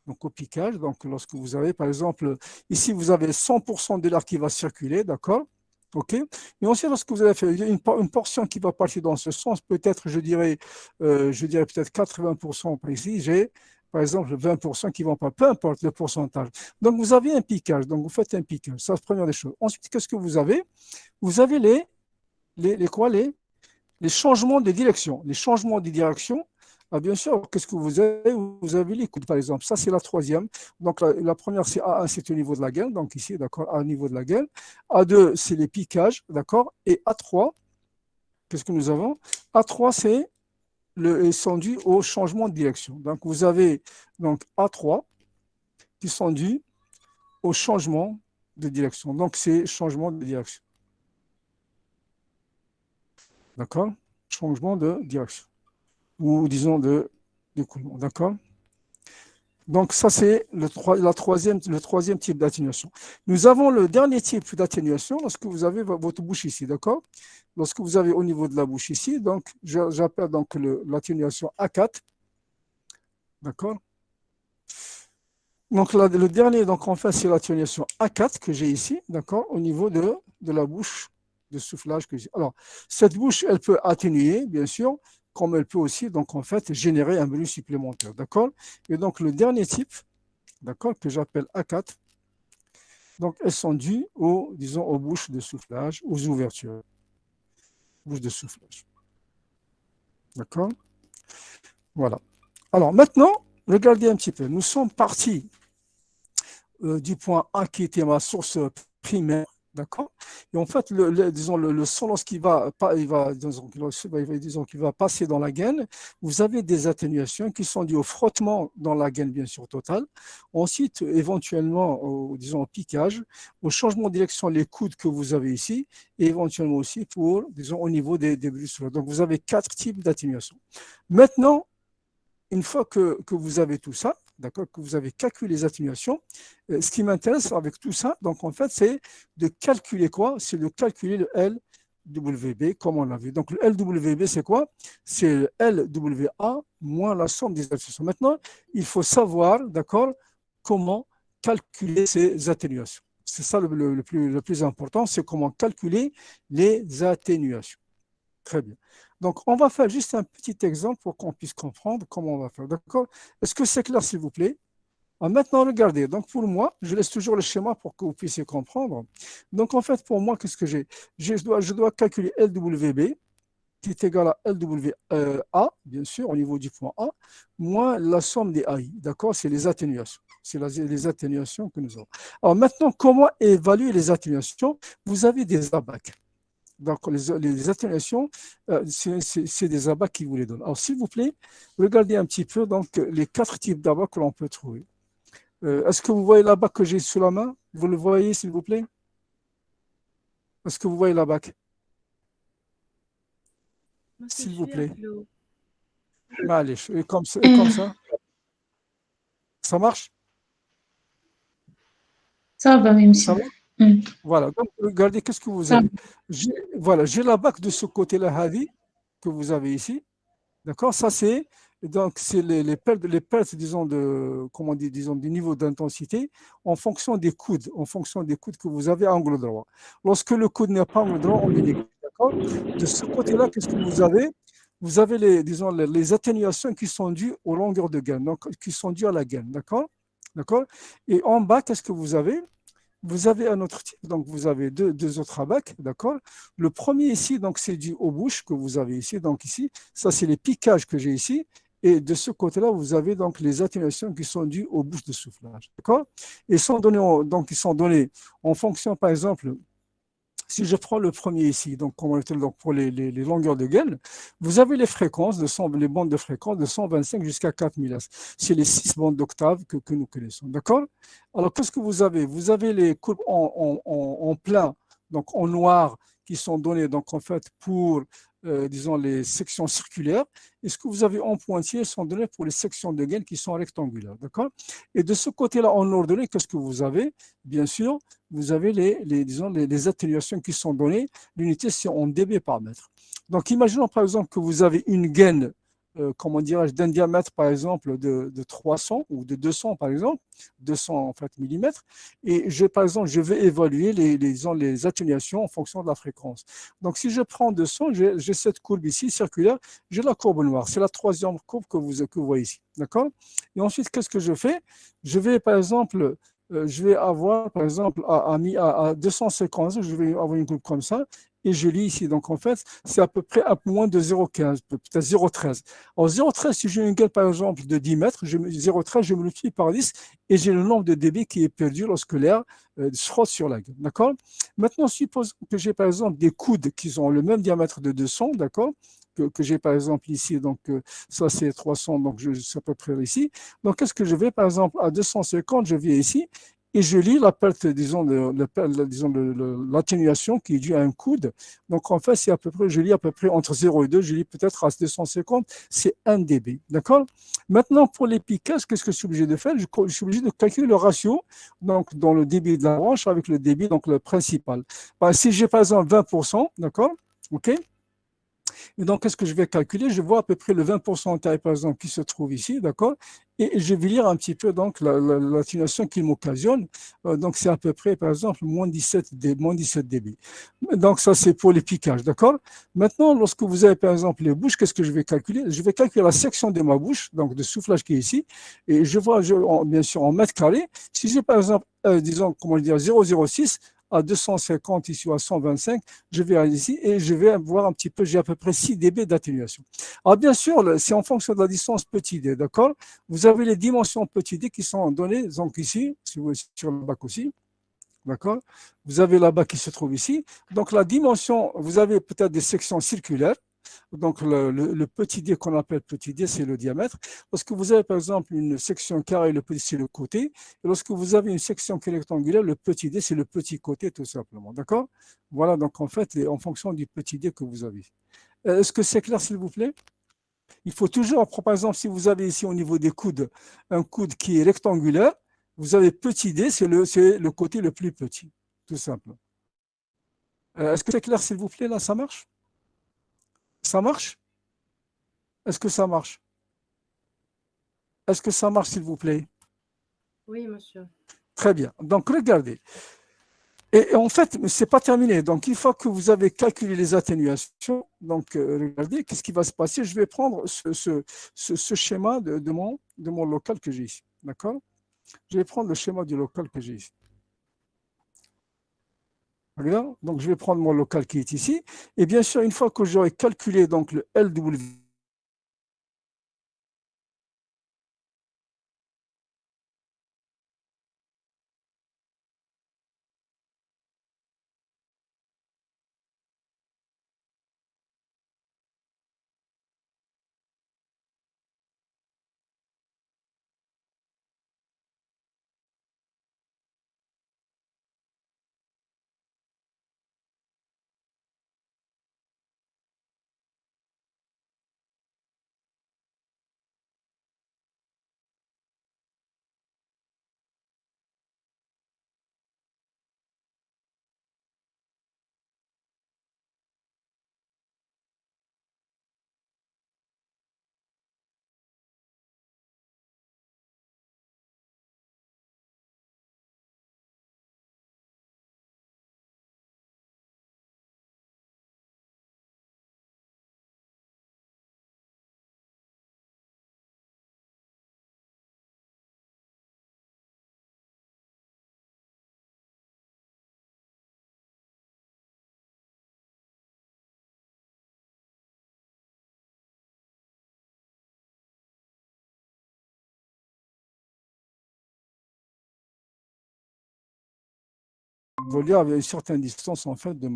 Donc, au piquage, donc lorsque vous avez, par exemple, ici, vous avez 100% de l'air qui va circuler, d'accord? OK? Et ensuite, lorsque vous avez fait une portion qui va partir dans ce sens, peut-être, je dirais peut-être 80% ici, j'ai, par exemple, 20% qui vont pas, peu importe le pourcentage. Donc, vous avez un piquage, donc vous faites un piquage, ça, c'est la première des choses. Ensuite, qu'est-ce que vous avez? Vous avez quoi, les changements de direction. Les changements de direction, bien sûr, qu'est-ce que vous avez? Vous avez les coudes, par exemple. Ça, c'est la troisième. Donc, la première, c'est A1, c'est au niveau de la gaine. Donc, ici, d'accord, au niveau de la gaine. A2, c'est les piquages, d'accord. Et A3, qu'est-ce que nous avons? A3, c'est ils sont dus au changement de direction. Donc, vous avez donc A3 qui sont dus au changement de direction. Donc, c'est changement de direction. D'accord? Changement de direction. Ou disons de coulement. D'accord? Donc, ça, c'est le troisième type d'atténuation. Nous avons le dernier type d'atténuation lorsque vous avez votre bouche ici, d'accord? Lorsque vous avez au niveau de la bouche ici, donc, j'appelle donc l'atténuation A4, d'accord? Donc, le dernier, donc, en fait, c'est l'atténuation A4 que j'ai ici, d'accord? Au niveau de la bouche de soufflage que j'ai. Alors, cette bouche, elle peut atténuer, bien sûr, comme elle peut aussi, donc, en fait, générer un bruit supplémentaire, d'accord? Et donc, le dernier type, d'accord, que j'appelle A4. Donc, elles sont dues disons, aux bouches de soufflage, aux ouvertures. Bouches de soufflage. D'accord? Voilà. Alors, maintenant, regardez un petit peu. Nous sommes partis du point A qui était ma source primaire. D'accord? Et en fait, disons, le son, lorsqu'il va, disons, qu'il va passer dans la gaine, vous avez des atténuations qui sont dues au frottement dans la gaine, bien sûr, totale. Ensuite, éventuellement, disons, au piquage, au changement de direction, les coudes que vous avez ici, et éventuellement aussi disons, au niveau des bristles. Donc, vous avez 4 types d'atténuation. Maintenant, une fois que vous avez tout ça, d'accord, que vous avez calculé les atténuations, ce qui m'intéresse avec tout ça, donc en fait, c'est de calculer quoi? C'est de calculer le LWB, comme on l'a vu. Donc le LWB, c'est quoi? C'est le LWA moins la somme des atténuations. Maintenant, il faut savoir, d'accord, comment calculer ces atténuations. C'est ça le plus important, c'est comment calculer les atténuations. Très bien. Donc, on va faire juste un petit exemple pour qu'on puisse comprendre comment on va faire. D'accord? Est-ce que c'est clair, s'il vous plaît? Maintenant, regardez. Donc, pour moi, je laisse toujours le schéma pour que vous puissiez comprendre. Donc, en fait, pour moi, qu'est-ce que j'ai? Je dois calculer LWB qui est égal à LWA, bien sûr, au niveau du point A, moins la somme des AI. D'accord? C'est les atténuations. C'est les atténuations que nous avons. Alors, maintenant, comment évaluer les atténuations? Vous avez des abacs. Donc, les atténuations, c'est des abats qui vous les donnent. Alors, s'il vous plaît, regardez un petit peu donc, les 4 types d'abats que l'on peut trouver. Est-ce que vous voyez l'abat que j'ai sous la main? Vous le voyez, s'il vous plaît? Est-ce que vous voyez l'abat? Monsieur, S'il je vous suis à plaît. l'eau. Allez, et comme ça, ça marche? Ça va, oui, Ça monsieur. va? Voilà, donc regardez, qu'est-ce que vous avez. Voilà, j'ai la bac de ce côté-là, Hadi, que vous avez ici. D'accord? Ça, c'est donc c'est les pertes, disons, comment on dit, disons, du niveau d'intensité en fonction des coudes que vous avez à angle droit. Lorsque le coude n'est pas à angle droit, on le néglige. D'accord? De ce côté-là, qu'est-ce que vous avez? Vous avez disons, les atténuations qui sont dues aux longueurs de gaine, donc qui sont dues à la gaine. D'accord? D'accord? Et en bas, qu'est-ce que vous avez? Vous avez un autre type, donc vous avez deux autres abacs, d'accord? Le premier ici, donc c'est dû aux bouches que vous avez ici, donc ici, ça c'est les piquages que j'ai ici, et de ce côté-là, vous avez donc les atténuations qui sont dues aux bouches de soufflage, d'accord? Et sont donnés, donc ils sont donnés en fonction, par exemple, si je prends le premier ici, donc, donc pour les longueurs de gaine, vous avez les fréquences, les bandes de fréquences de 125 jusqu'à 4000 Hz. C'est les 6 bandes d'octave que nous connaissons. D'accord? Alors, qu'est-ce que vous avez? Vous avez les courbes en plein, donc en noir, qui sont données donc, en fait, pour, disons, les sections circulaires. Et ce que vous avez en pointillé sont donnés pour les sections de gaine qui sont rectangulaires. D'accord? Et de ce côté-là, en ordonnée, qu'est-ce que vous avez? Bien sûr, vous avez disons, les atténuations qui sont données. L'unité, c'est en dB par mètre. Donc, imaginons par exemple que vous avez une gaine, comment dirais-je, d'un diamètre par exemple de 300 ou de 200 par exemple, 200 en fait, millimètres, et par exemple, je vais évaluer les atténuations en fonction de la fréquence. Donc, si je prends 200, j'ai cette courbe ici circulaire, j'ai la courbe noire. C'est la troisième courbe que vous voyez ici. D'accord? Et ensuite, qu'est-ce que je fais? Je vais par exemple je vais avoir, par exemple, à 250, je vais avoir une coupe comme ça, et je lis ici. Donc, en fait, c'est à peu près à moins de 0,15, peut-être 0,13. En 0,13, si j'ai une gueule, par exemple, de 10 mètres, 0,13, je multiplie par 10, et j'ai le nombre de dB qui est perdu lorsque l'air se frotte sur la gueule. D'accord? Maintenant, suppose que j'ai, par exemple, des coudes qui ont le même diamètre de 200, d'accord? Que j'ai par exemple ici, donc ça c'est 300, donc c'est à peu près ici. Donc qu'est-ce que je vais par exemple à 250, je viens ici et je lis la perte, disons, l'atténuation qui est due à un coude. Donc en fait, c'est à peu près, je lis à peu près entre 0 et 2, je lis peut-être à 250, c'est 1 dB. D'accord? Maintenant, pour les piquages, qu'est-ce que je suis obligé de faire? Je suis obligé de calculer le ratio donc, dans le débit de la branche avec le débit donc, le principal. Si j'ai par exemple 20%, d'accord? OK? Et donc, qu'est-ce que je vais calculer? Je vois à peu près le 20% antérieur, par exemple, qui se trouve ici, d'accord? Et je vais lire un petit peu donc l'atténuation qu'il m'occasionne. Donc, c'est à peu près, par exemple, moins 17 dB. Donc, ça, c'est pour les piquages, d'accord? Maintenant, lorsque vous avez, par exemple, les bouches, qu'est-ce que je vais calculer? Je vais calculer la section de ma bouche, donc de soufflage qui est ici, et je vois, bien sûr, en mètres carrés. Si j'ai, par exemple, disons, comment dire, 0,06 à 250 ici ou à 125, je vais aller ici et je vais voir un petit peu, j'ai à peu près 6 dB d'atténuation. Alors bien sûr, c'est en fonction de la distance petit d, d'accord? Vous avez les dimensions petit d qui sont données, donc ici, si vous voulez, sur le bac aussi, d'accord? Vous avez là-bas qui se trouve ici. Donc la dimension, vous avez peut-être des sections circulaires. Donc le petit d qu'on appelle petit d, c'est le diamètre. Lorsque vous avez par exemple une section carrée, le petit c'est le côté. Et lorsque vous avez une section qui est rectangulaire, le petit d c'est le petit côté tout simplement. D'accord? Voilà, donc en fait, en fonction du petit d que vous avez. Est-ce que c'est clair s'il vous plaît? Il faut toujours, par exemple, si vous avez ici au niveau des coudes, un coude qui est rectangulaire, vous avez petit d, c'est le côté le plus petit, tout simplement. Est-ce que c'est clair s'il vous plaît? Là, ça marche? Ça marche? Est-ce que ça marche? Est-ce que ça marche, s'il vous plaît? Oui, monsieur. Très bien. Donc, regardez. Et en fait, ce n'est pas terminé. Donc, une fois que vous avez calculé les atténuations, donc, regardez, qu'est-ce qui va se passer? Je vais prendre ce schéma de mon local que j'ai ici. D'accord? Je vais prendre le schéma du local que j'ai ici. Regarde. Donc, je vais prendre mon local qui est ici. Et bien sûr, une fois que j'aurai calculé donc, le LW évoluer avec une certaine distance en fait de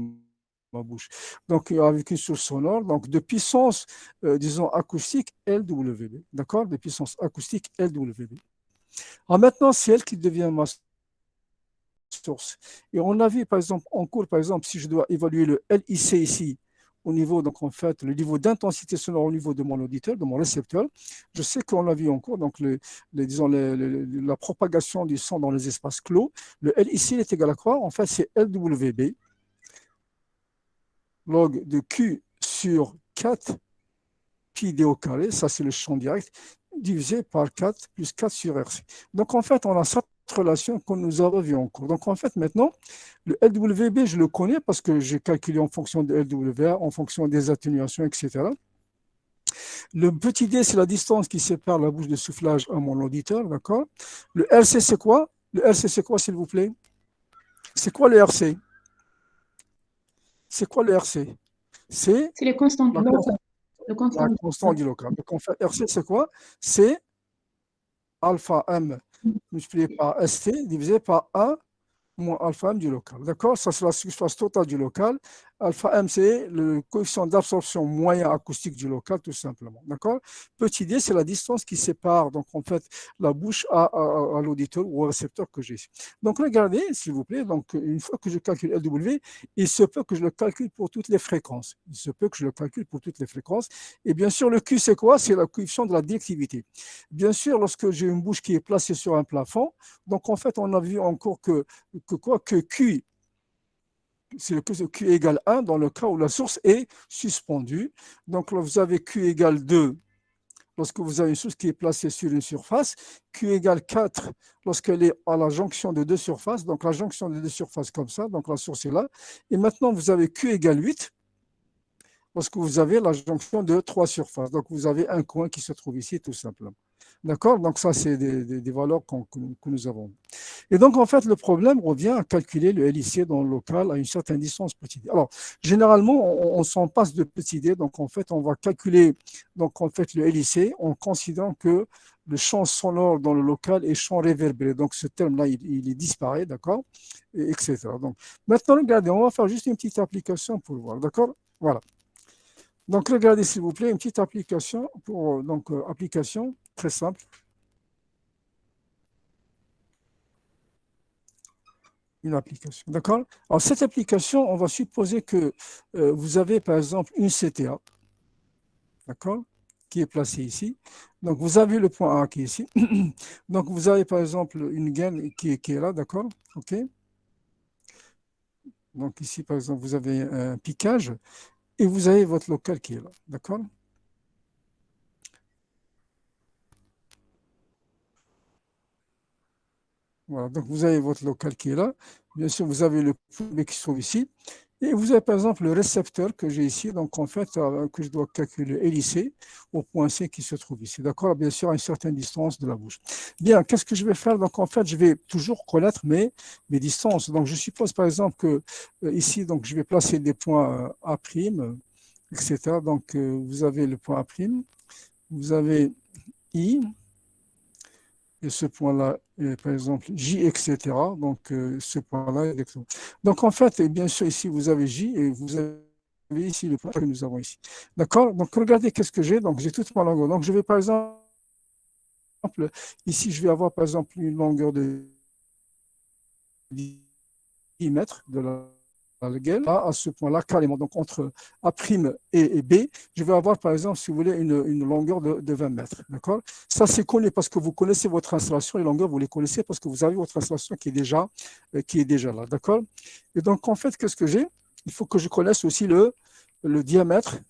ma bouche. Donc avec une source sonore, donc de puissance, disons acoustique LWB, d'accord, de puissance acoustique LWB. Alors maintenant, c'est elle qui devient ma source. Et on a vu par exemple en cours, par exemple, si je dois évaluer le LIC ici, au niveau, donc en fait, le niveau d'intensité sonore au niveau de mon auditeur, de mon récepteur, je sais qu'on a vu en cours, donc disons, la propagation du son dans les espaces clos. Le LIC est égal à quoi? En fait, c'est LWB, log de Q sur 4 pi d au carré, ça c'est le champ direct, divisé par 4 plus 4 sur RC. Donc en fait, on a cette relation que nous avons vue en cours. Donc en fait, maintenant, le LWB, je le connais parce que j'ai calculé en fonction de LWA, en fonction des atténuations, etc. Le petit d, c'est la distance qui sépare la bouche de soufflage à mon auditeur, d'accord? Le RC, c'est quoi? Le RC, c'est quoi, s'il vous plaît? C'est quoi le RC? C'est quoi le RC? C'est C'est les constantes. la, Le constant. la constante du local. Donc en fait, RC, c'est quoi? C'est alpha M multiplié par ST divisé par A moins alpha M du local. D'accord? Ça, c'est la surface totale du local. Alpha M, c'est le coefficient d'absorption moyen acoustique du local, tout simplement. D'accord? Petit d, c'est la distance qui sépare, donc en fait, la bouche à l'auditeur ou au récepteur que j'ai ici. Donc, regardez, s'il vous plaît, donc, une fois que je calcule LW, il se peut que je le calcule pour toutes les fréquences. Il se peut que je le calcule pour toutes les fréquences. Et bien sûr, le Q, c'est quoi? C'est le coefficient de la directivité. Bien sûr, lorsque j'ai une bouche qui est placée sur un plafond, donc en fait, on a vu encore que Q, c'est le Q égale 1 dans le cas où la source est suspendue. Donc, là, vous avez Q égale 2 lorsque vous avez une source qui est placée sur une surface. Q égale 4 lorsqu'elle est à la jonction de deux surfaces. Donc, la jonction de deux surfaces comme ça. Donc, la source est là. Et maintenant, vous avez Q égale 8 lorsque vous avez la jonction de trois surfaces. Donc, vous avez un coin qui se trouve ici, tout simplement. D'accord? Donc, ça, c'est des valeurs que nous avons. Et donc, en fait, le problème revient à calculer le LIC dans le local à une certaine distance petit d. Alors, généralement, on s'en passe de petit d. Donc, en fait, on va calculer donc, en fait, le LIC en considérant que le champ sonore dans le local est champ réverbéré. Donc, ce terme-là, il disparaît, d'accord? Etc. Donc, maintenant, regardez, on va faire juste une petite application pour voir, d'accord? Voilà. Donc, regardez, s'il vous plaît, une petite application pour, application très simple. Une application, d'accord? Alors, cette application, on va supposer que vous avez, par exemple, une CTA, d'accord? Qui est placée ici. Donc, vous avez le point A qui est ici. Donc, vous avez, par exemple, une gaine qui est là, d'accord? OK? Donc, ici, par exemple, vous avez un piquage et vous avez votre local qui est là, d'accord? Voilà, donc vous avez votre local qui est là. Bien sûr, vous avez le point B qui se trouve ici. Et vous avez par exemple le récepteur que j'ai ici, donc en fait, que je dois calculer LIC au point C qui se trouve ici. D'accord? Bien sûr, à une certaine distance de la bouche. Bien, qu'est-ce que je vais faire? Donc en fait, je vais toujours connaître mes distances. Donc je suppose par exemple que ici, donc je vais placer des points A', etc. Donc vous avez le point A', vous avez I, et ce point-là, par exemple, J, etc. Donc, ce point-là, donc, en fait, et bien sûr, ici, vous avez J et vous avez ici le point que nous avons ici. D'accord? Donc, regardez qu'est-ce que j'ai. Donc, j'ai toute ma longueur. Donc, je vais, par exemple, ici, je vais avoir, par exemple, une longueur de 10 mètres de la gaine, là, à ce point-là, carrément. Donc, entre A' et B, je vais avoir, par exemple, si vous voulez, une longueur de 20 mètres. D'accord? Ça, c'est connu parce que vous connaissez votre installation. Les longueurs, vous les connaissez parce que vous avez votre installation qui est déjà là. D'accord? Et donc, en fait, qu'est-ce que j'ai? Il faut que je connaisse aussi le diamètre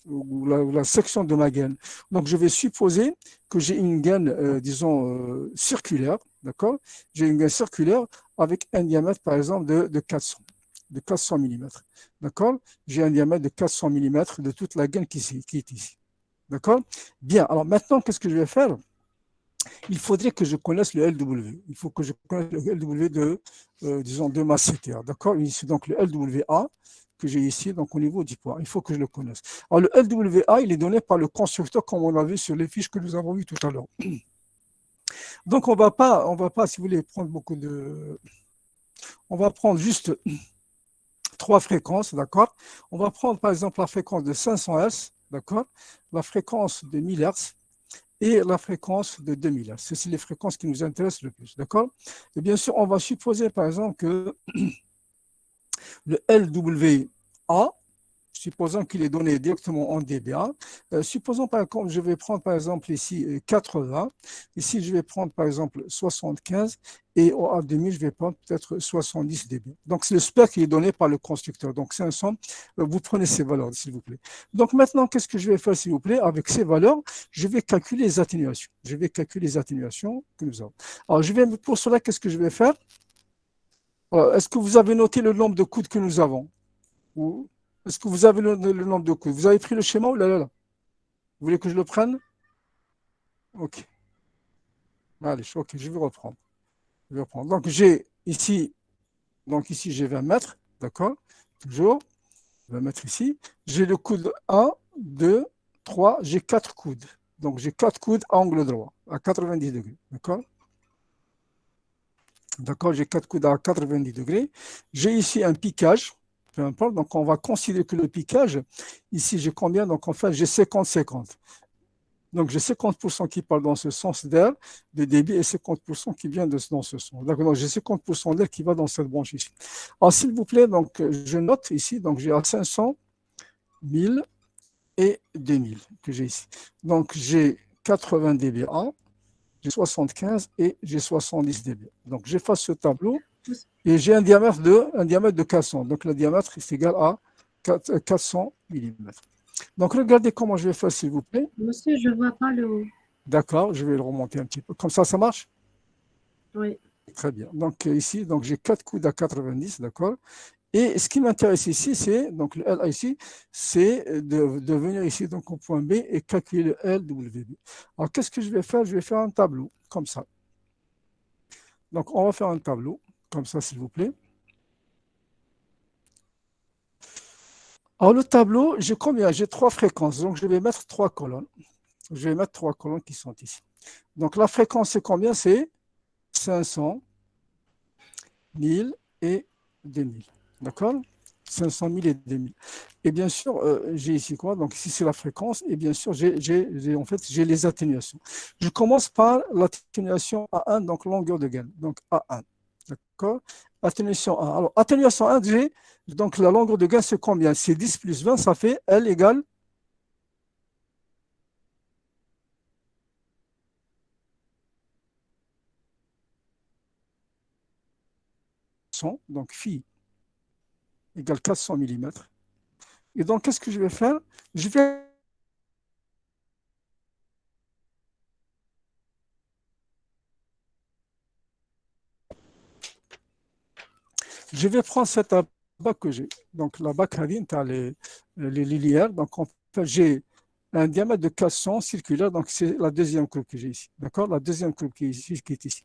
ou la section de ma gaine. Donc, je vais supposer que j'ai une gaine, disons, circulaire. D'accord? J'ai une gaine circulaire avec un diamètre, par exemple, de 400 mm. D'accord? J'ai un diamètre de 400 mm de toute la gaine qui est ici. D'accord? Bien. Alors maintenant, qu'est-ce que je vais faire? Il faudrait que je connaisse le LW. Il faut que je connaisse le LW disons, de ma CTA. D'accord? Ici, donc le LWA que j'ai ici, donc au niveau du poids. Il faut que je le connaisse. Alors le LWA, il est donné par le constructeur comme on l'a vu sur les fiches que nous avons vues tout à l'heure. Donc on va pas, si vous voulez, prendre beaucoup de On va prendre juste 3 fréquences, d'accord? On va prendre par exemple la fréquence de 500 Hz, d'accord? La fréquence de 1000 Hz et la fréquence de 2000 Hz. C'est les fréquences qui nous intéressent le plus, d'accord? Et bien sûr, on va supposer par exemple que le LWA, supposons qu'il est donné directement en dBA. Supposons par exemple, je vais prendre par exemple ici 80, ici je vais prendre par exemple 75 et au A2000 je vais prendre peut-être 70 dB. Donc c'est le spectre qui est donné par le constructeur. Donc 500, vous prenez ces valeurs s'il vous plaît. Donc maintenant, qu'est-ce que je vais faire s'il vous plaît? Avec ces valeurs, je vais calculer les atténuations. Je vais calculer les atténuations que nous avons. Alors pour cela, qu'est-ce que je vais faire? Est-ce que vous avez noté le nombre de coudes que nous avons? Ou est-ce que vous avez le nombre de coudes? Vous avez pris le schéma ou là, là, là? Vous voulez que je le prenne? Ok. Allez, ok, je vais reprendre. Je vais reprendre. Donc ici j'ai 20 mètres, d'accord? Toujours, 20 mètres ici. J'ai le coude 1, 2, 3, j'ai 4 coudes. Donc j'ai 4 coudes à angle droit, à 90 degrés, d'accord? D'accord, j'ai 4 coudes à 90 degrés. J'ai ici un piquage, peu importe. Donc, on va considérer que le piquage, ici, j'ai combien? Donc, en fait, j'ai 50-50. Donc, j'ai 50% qui parle dans ce sens d'air, de débit, et 50% qui vient dans ce sens. D'accord, donc j'ai 50% d'air qui va dans cette branche ici. Alors, s'il vous plaît, donc, je note ici, donc j'ai à 500, 1000 et 2000 que j'ai ici. Donc, j'ai 80 dBA, j'ai 75 et j'ai 70 dB. Donc, j'efface ce tableau et j'ai un diamètre de 400. Donc, le diamètre est égal à 400 mm. Donc, regardez comment je vais faire, s'il vous plaît. Monsieur, je ne vois pas le haut. D'accord, je vais le remonter un petit peu. Comme ça marche? Oui. Très bien. Donc, ici, donc, j'ai 4 coudes à 90, d'accord? Et ce qui m'intéresse ici, c'est, donc le L ici, c'est de venir ici donc, au point B et calculer le LWB. Alors, qu'est-ce que je vais faire? Je vais faire un tableau, comme ça. Donc, on va faire un tableau, comme ça, s'il vous plaît. Alors, le tableau, j'ai combien? J'ai 3 fréquences, donc je vais mettre 3 colonnes. Je vais mettre 3 colonnes qui sont ici. Donc, la fréquence, c'est combien? C'est 500, 1000 et 2000. D'accord? 500 000 et 2000. Et bien sûr, j'ai ici quoi? Donc, ici, c'est la fréquence. Et bien sûr, en fait, j'ai les atténuations. Je commence par l'atténuation A1, donc longueur de gaine. Donc, A1. D'accord? Atténuation 1. Alors, atténuation 1, donc la longueur de gaine, c'est combien? C'est 10 plus 20, ça fait L égale 100. Donc, phi égale 400 mm. Et donc, qu'est-ce que je vais faire? Je vais prendre cette abac que j'ai. Donc, la bacarine, tu as les linéaires. Donc, en fait, j'ai un diamètre de 400 circulaire. Donc, c'est la deuxième courbe que j'ai ici. D'accord? La deuxième courbe qui est ici.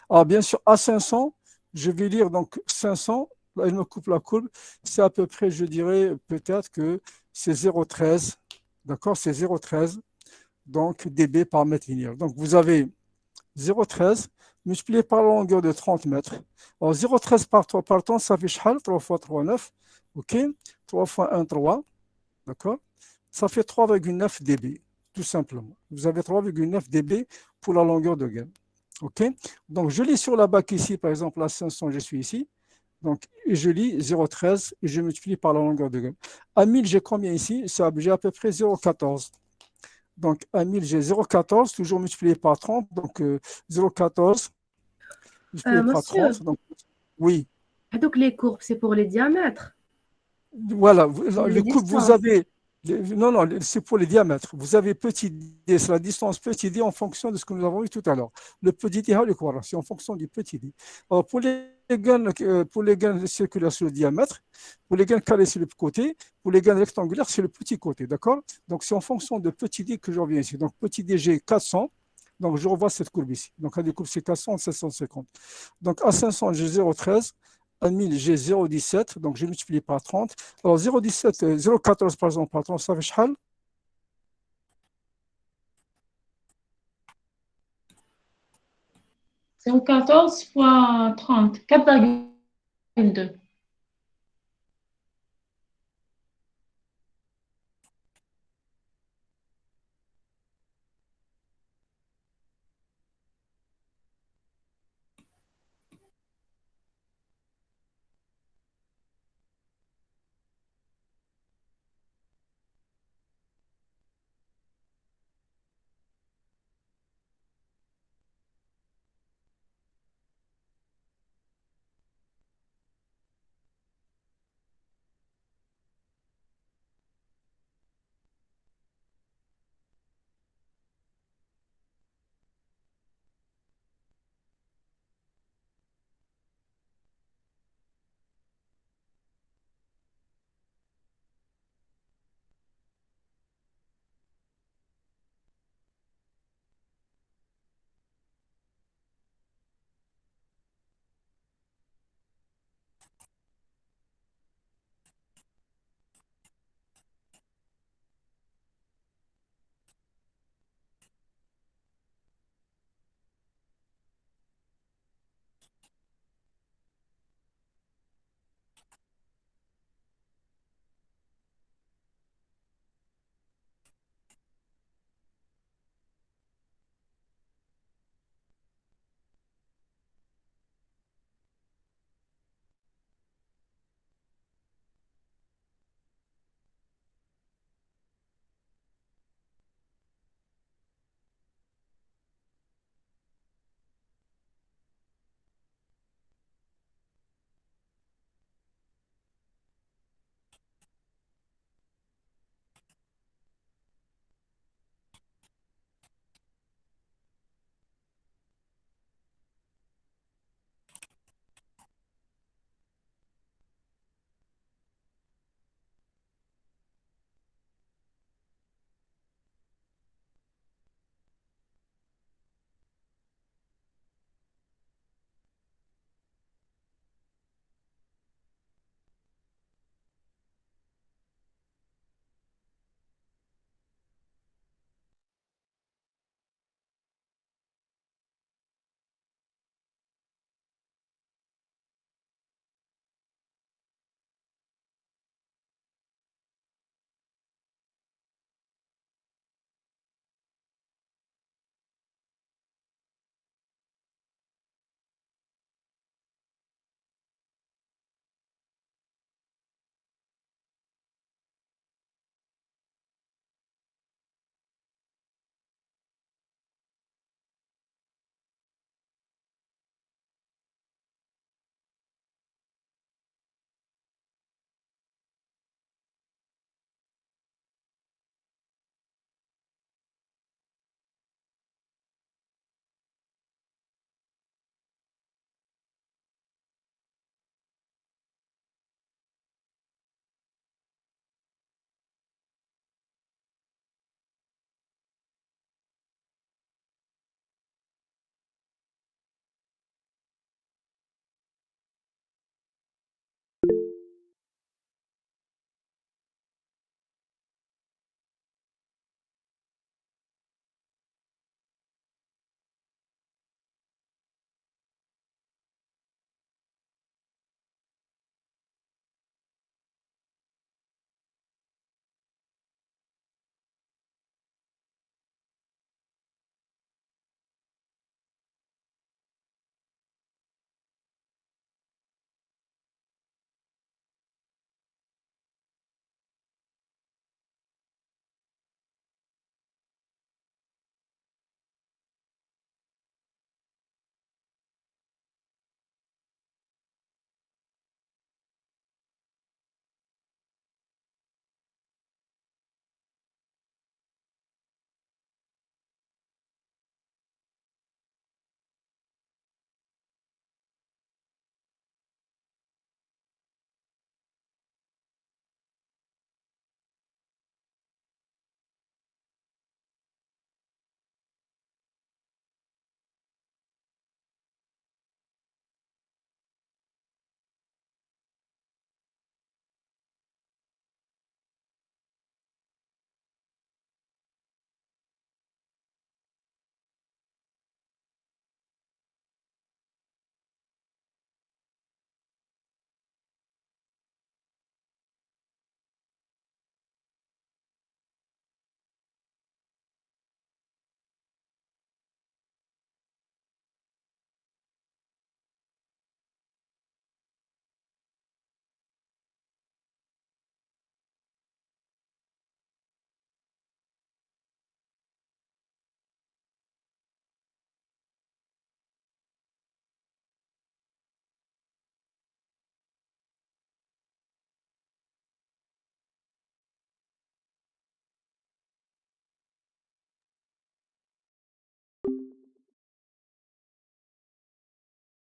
Alors, bien sûr, à 500, je vais lire donc 500. Là, il me coupe la courbe. C'est à peu près, je dirais, peut-être que c'est 0,13. D'accord? C'est 0,13. Donc, dB par mètre linéaire. Donc, vous avez 0,13 multiplié par la longueur de 30 mètres. Alors, 0,13 par 3 par temps, ça fait chal, 3 fois 3, 9. OK? 3 fois 1, 3. D'accord? Ça fait 3,9 dB, tout simplement. Vous avez 3,9 dB pour la longueur de gaine. OK? Donc, je lis sur la bac ici, par exemple, à 500, je suis ici. Donc, je lis 0,13 et je multiplie par la longueur de gaine. À 1000, j'ai combien ici? J'ai à peu près 0,14. Donc, à 1000, j'ai 0,14, toujours multiplié par 30. Donc, 0,14 multiplié par Monsieur, 30. Donc, oui, donc les courbes, c'est pour les diamètres voilà. et les Les courbes, vous distances. avez. Non, non, c'est pour les diamètres. Vous avez petit d, c'est la distance petit d en fonction de ce que nous avons vu tout à l'heure. Le petit d, c'est en fonction du petit d. Alors, pour les gaines circulaires, c'est le diamètre. Pour les gaines carrées, c'est le côté. Pour les gaines rectangulaires, c'est le petit côté. D'accord? Donc, c'est en fonction de petit d que je reviens ici. Donc, petit d, j'ai 400. Donc, je revois cette courbe ici. Donc, la courbe, c'est 400, 750. Donc, à 500, j'ai 0,13. À 1000, j'ai 0,17. Donc, j'ai multiplié par 30. Alors, 0,17, 0,14 par exemple, par 30, ça fait chal. 0,14 fois 30, 4,8. N2.